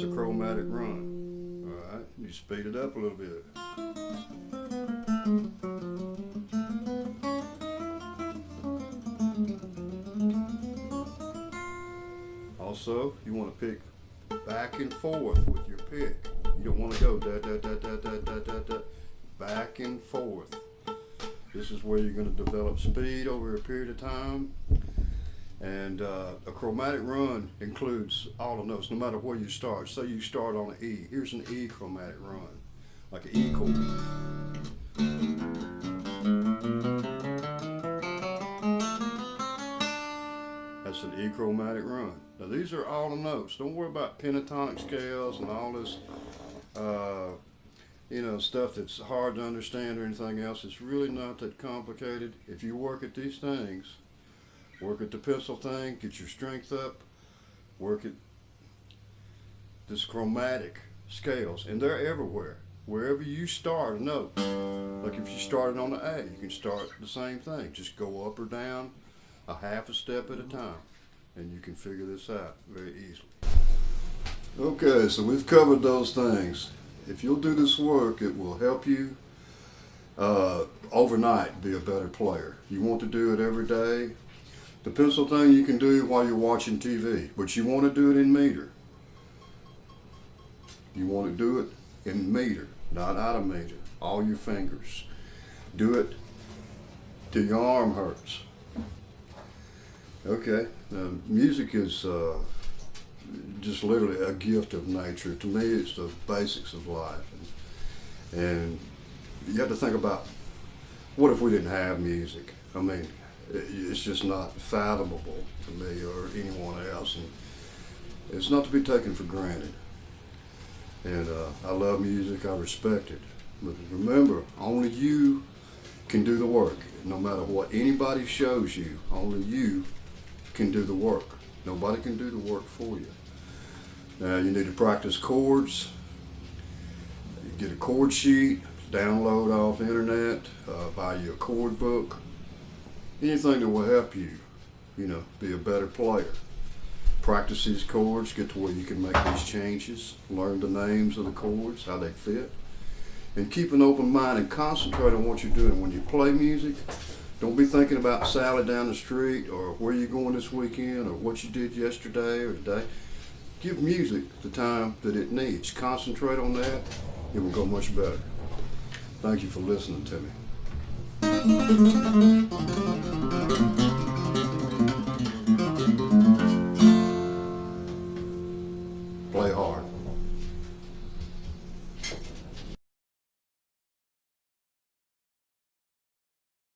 That's a chromatic run. All right, you speed it up a little bit. Also, you want to pick back and forth with your pick. You don't want to go da da da da da da da da. Back and forth. This is where you're going to develop speed over a period of time. And a chromatic run includes all the notes, no matter where you start. Say you start on an E. Here's an E chromatic run, like an E chord. That's an E chromatic run. Now these are all the notes. Don't worry about pentatonic scales and all this, stuff that's hard to understand or anything else. It's really not that complicated. If you work at these things, work at the pencil thing, get your strength up, work at this chromatic scales, and they're everywhere. Wherever you start a note, like if you started on the A, you can start the same thing. Just go up or down a half a step at a time, and you can figure this out very easily. Okay, so we've covered those things. If you'll do this work, it will help you overnight be a better player. You want to do it every day. The pencil thing you can do while you're watching TV, but you want to do it in meter. You want to do it in meter, not out of meter. All your fingers. Do it till your arm hurts. Okay, now music is just literally a gift of nature. To me, it's the basics of life. And you have to think about, what if we didn't have music? I mean, it's just not fathomable to me or anyone else, and it's not to be taken for granted. And I love music, I respect it. But remember, only you can do the work. No matter what anybody shows you, only you can do the work. Nobody can do the work for you. Now you need to practice chords. You get a chord sheet, download off the internet, buy you a chord book. Anything that will help you, be a better player. Practice these chords, get to where you can make these changes, learn the names of the chords, how they fit, and keep an open mind and concentrate on what you're doing. When you play music, don't be thinking about Sally down the street or where you're going this weekend or what you did yesterday or today. Give music the time that it needs. Concentrate on that, it will go much better. Thank you for listening to me.